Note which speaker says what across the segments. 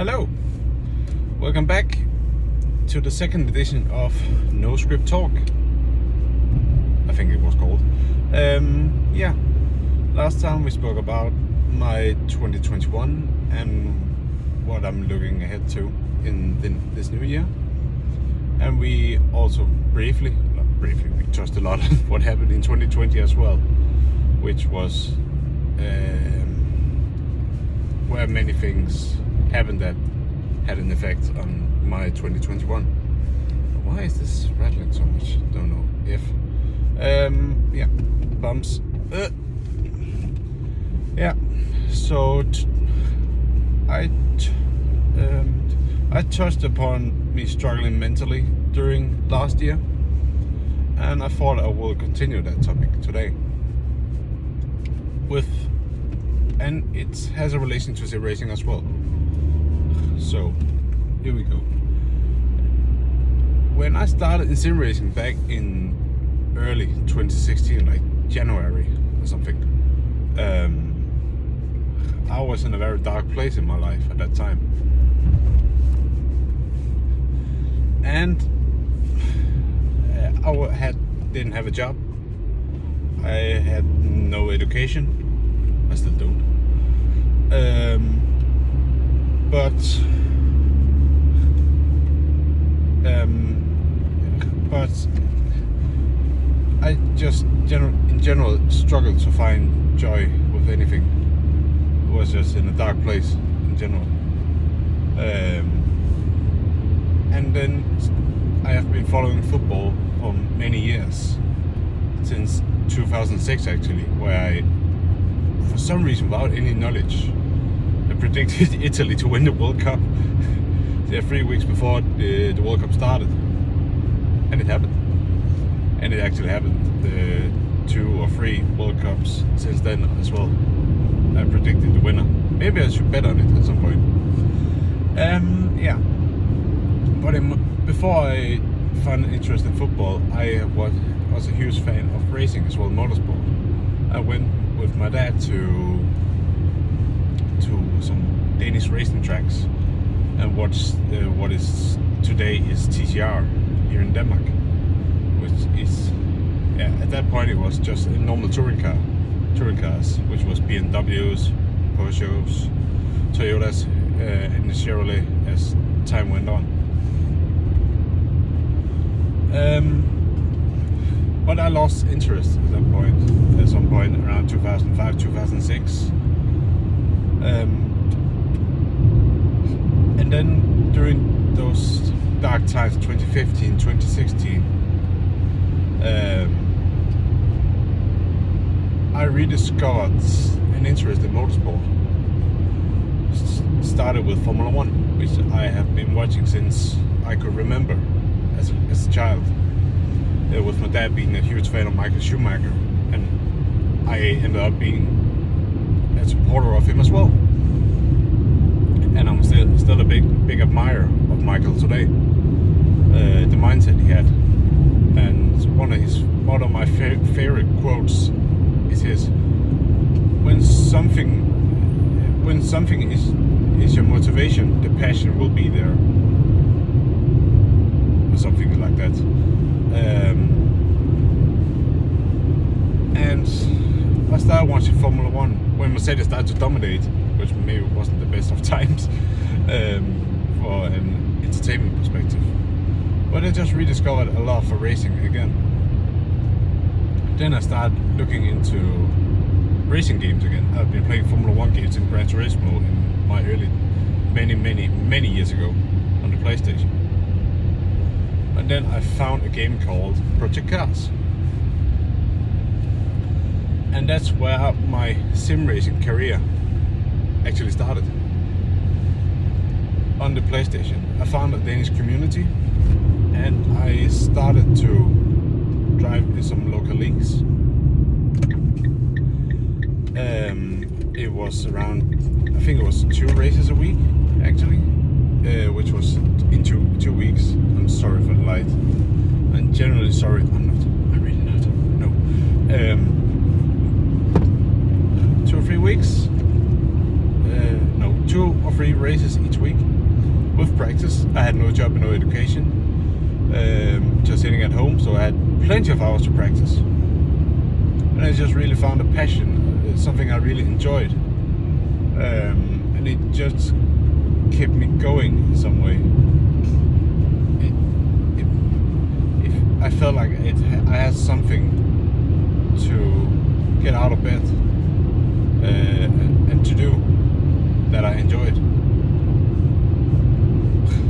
Speaker 1: Hello, welcome back to the second edition of No Script Talk. I think it was called. Yeah, last time we spoke about my 2021 and what I'm looking ahead to in this new year. And we also we touched a lot on what happened in 2020 as well, which was where many things happened that had an effect on my 2021. Why is this rattling so much? Don't know if. Yeah, bumps. Yeah, so I touched upon me struggling mentally during last year, and I thought I will continue that topic today. And it has a relation to sim racing as well. So, here we go. When I started in sim racing back in early 2016, like January or something, I was in a very dark place in my life at that time. And I didn't have a job. I had no education. I still don't. But I just in general struggled to find joy with anything. It was just in a dark place in general. And then I have been following football for many years, since 2006 actually, where I, for some reason, without any knowledge, I predicted Italy to win the World Cup 3 weeks before the World Cup started. And it happened. And it actually happened. The 2 or 3 World Cups since then as well, I predicted the winner. Maybe I should bet on it at some point. Yeah. But before I found an interest in football, I was a huge fan of racing as well, motorsport. I went with my dad to some Danish racing tracks and watched what is today is TCR here in Denmark, which is, yeah, at that point it was just a normal touring cars, which was BMWs, Porsches, Toyotas, and Chevrolet as time went on. But I lost interest at some point around 2005, 2006. And then during those dark times, 2015, 2016, I rediscovered an interest in motorsport. Started with Formula One, which I have been watching since I could remember as a child. With my dad being a huge fan of Michael Schumacher, and I ended up being a supporter of him as well. And I'm still a big admirer of Michael today. The mindset he had, and one of my favorite quotes is his: when something is your motivation, the passion will be there, or something like that. And I started watching Formula One when Mercedes started to dominate, which maybe wasn't the best of times for an entertainment perspective. But I just rediscovered a love for racing again. Then I started looking into racing games again. I've been playing Formula One games in Gran Turismo in my early, many years ago on the PlayStation. And then I found a game called Project Cars. And that's where my sim racing career actually started. On the PlayStation, I found a Danish community, and I started to drive in some local leagues. It was around, I think it was 2 races a week actually, which was in two weeks. I'm sorry for the light. I'm generally sorry. I'm really not. No. 2 or 3 weeks. No, 2 or 3 races each week with practice. I had no job and no education, just sitting at home, so I had plenty of hours to practice. And I just really found a passion, something I really enjoyed, and it just kept me going in some way. I felt like I had something to get out of bed and to do that I enjoyed.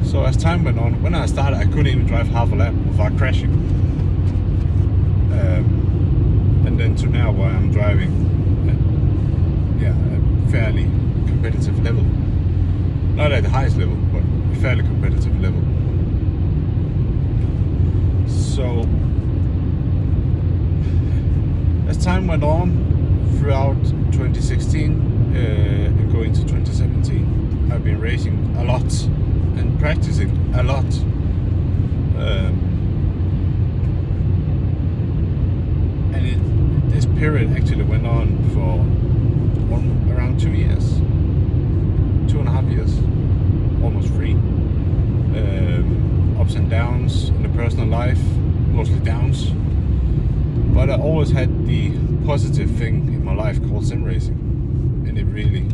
Speaker 1: So as time went on, when I started, I couldn't even drive half a lap without crashing. And then to now, where I'm driving, a fairly competitive level. Not at the highest level, but a fairly competitive level. So as time went on throughout 2016 and going to 2017, I've been racing a lot and practicing a lot. And this period actually went on for around 2 years, 2.5 years, almost 3. Ups and downs in the personal life, mostly downs. But I always had the positive thing in my life called sim racing, and it really,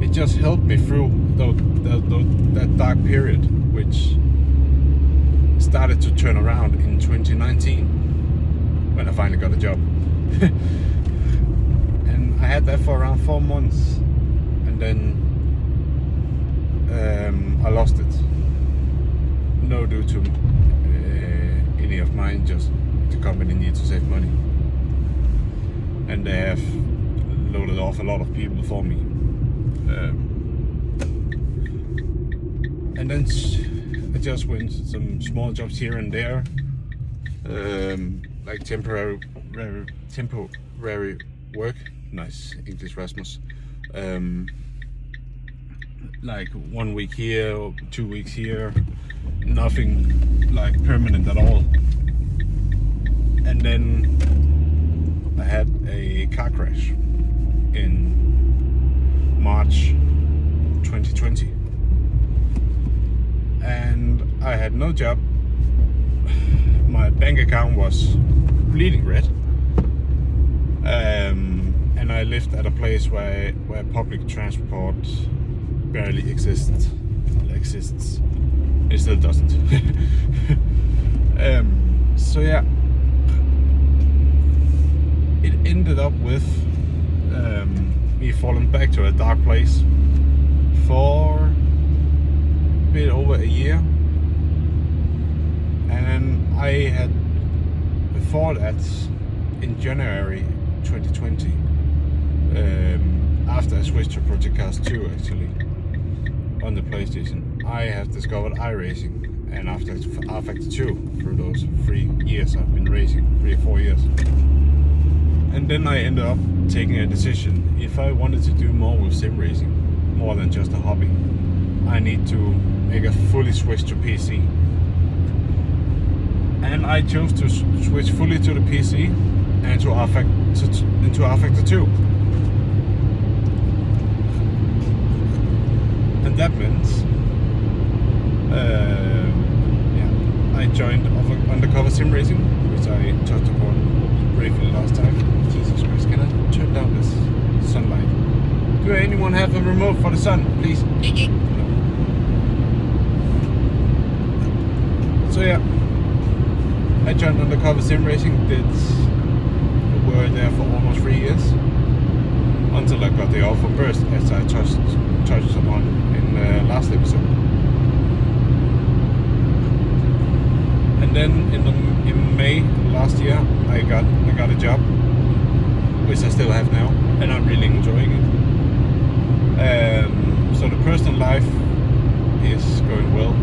Speaker 1: it just helped me through that dark period, which started to turn around in 2019 when I finally got a job. And I had that for around 4 months, and then I lost it. No due to any of mine, just the company needs to save money, and they have loaded off a lot of people for me, and then I just went some small jobs here and there, like temporary work. Nice English, Rasmus. Like 1 week here or 2 weeks here, nothing like permanent at all. And then I had a car crash in March 2020, and I had no job. My bank account was bleeding red, and I lived at a place where public transport barely exists. It still doesn't. So yeah, it ended up with me falling back to a dark place for a bit over a year. And I had, before that, in January 2020, after I switched to Project Cars 2 actually, on the PlayStation, I have discovered iRacing, and after rFactor 2, through those 3 years I've been racing, 3 or 4 years. And then I ended up taking a decision. If I wanted to do more with sim racing, more than just a hobby, I need to make a fully switch to PC. And I chose to switch fully to the PC and to rFactor 2. And that meant I joined Undercover Sim Racing, which I touched upon briefly last time. Jesus Christ, can I turn down this sunlight? Do anyone have a remote for the sun, please? No. So yeah, I joined Undercover Sim Racing, were there for almost 3 years, until I got the offer burst, as I touched upon in the last episode. And then in May last year, I got a job, which I still have now, and I'm really enjoying it. So the personal life is going well,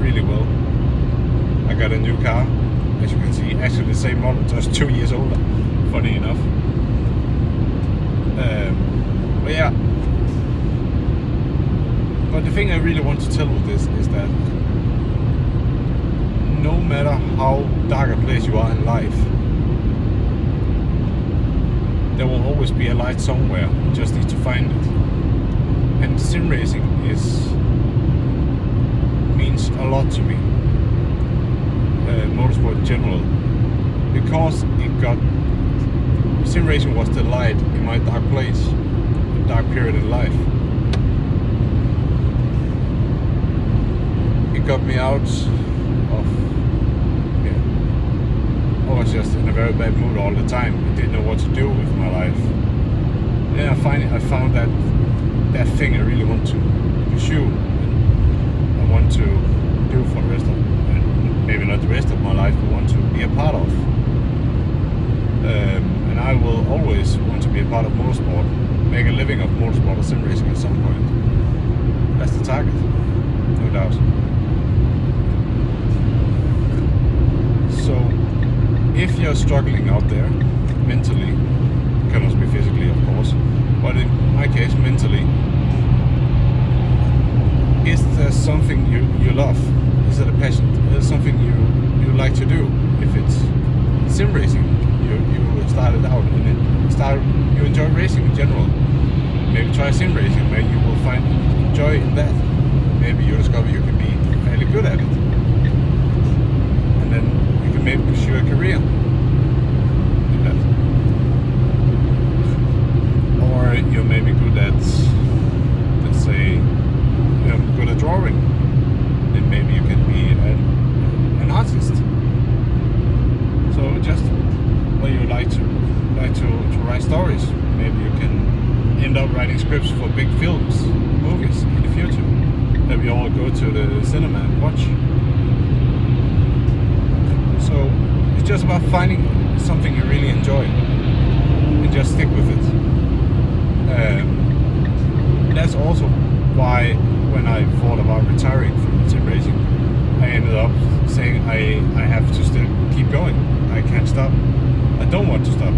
Speaker 1: really well. I got a new car, as you can see, actually the same model, just 2 years older, funny enough. But yeah. But the thing I really want to tell with this is that no matter how dark a place you are in life, there will always be a light somewhere. You just need to find it. sim racing means a lot to me. Motorsport in general, because sim racing was the light in my dark place, a dark period in life. It got me out of, I was just in a very bad mood all the time. I didn't know what to do with my life. Then I found that thing I really want to pursue, and I want to do for the rest of, and maybe not the rest of my life, but want to be a part of. And I will always want to be a part of motorsport, make a living of motorsport or sim racing at some point. That's the target, no doubt. So, if you're struggling out there mentally, it can also be physically, of course, but in my case, mentally, is there something you love? Is it a passion? Is it something you like to do? If it's sim racing, you started out and then you enjoy racing in general. Maybe try sim racing, where you will find joy in that. Maybe you discover you can be fairly good at it, and then you can maybe pursue a career in that. Or you're maybe good at, let's say, you're good at drawing, then maybe you can be an artist. So just where you like to write stories, maybe you can end up writing scripts for big films, movies in the future that we all go to the cinema and watch. So it's just about finding something you really enjoy and just stick with it. That's also why when I thought about retiring from sim racing, I ended up saying I have to still keep going. I can't stop. I don't want to stop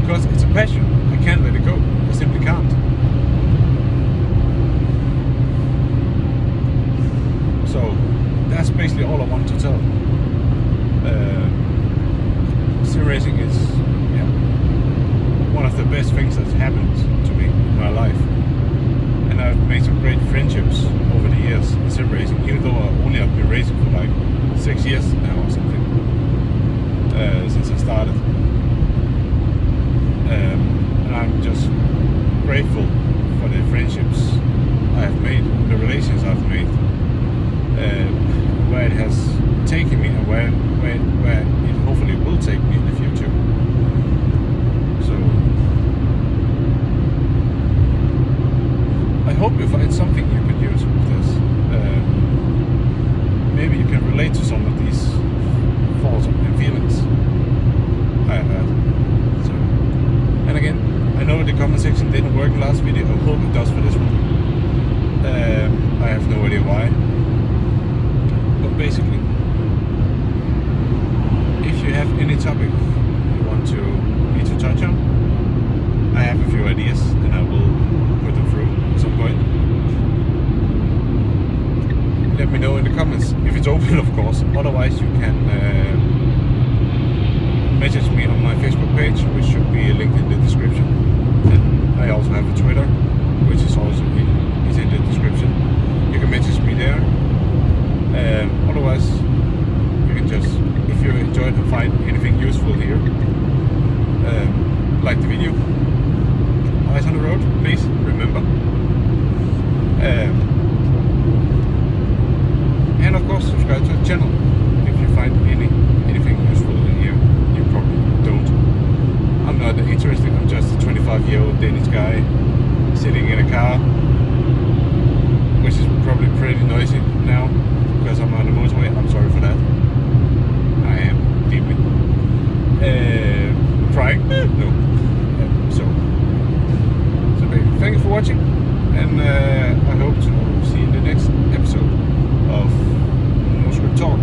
Speaker 1: because it's a passion. I can't let it go. I simply can't. So that's basically all I want to tell. Sim racing is one of the best things that's happened to me in my life, and I've made some great friendships over the years in sim racing, even though I only have been racing for like 6 years now or something, since I started. And I'm just grateful for the friendships I have made, the relations I've made, where it has taken me and where it hopefully will take me in the future. So I hope you find something you could use with this. Maybe you can relate to some of these thoughts and feelings I have had. So, and again, I know the comment section didn't work in the last video. I hope it does for this one. I have no idea why. But basically, if you have any topic you want me to touch on, I have a few ideas and I will put them through at some point. Let me know in the comments if it's open, of course. Otherwise, you can message me on my Facebook page, which should be linked in the description. And I also have a Twitter, which is also in the description. You can message me there. Otherwise, you can just, if you enjoyed and find anything useful here, like the video. Eyes on the road, please remember. And of course, subscribe to the channel if you find anything useful in here. You probably don't. I'm not that interesting. I'm just a 25-year-old Danish guy sitting in a car, which is probably pretty noisy now because I'm on the motorway. I'm sorry for that. I am deeply trying. No. So thank you for watching, and I hope to see you in the next episode of No Script Talk.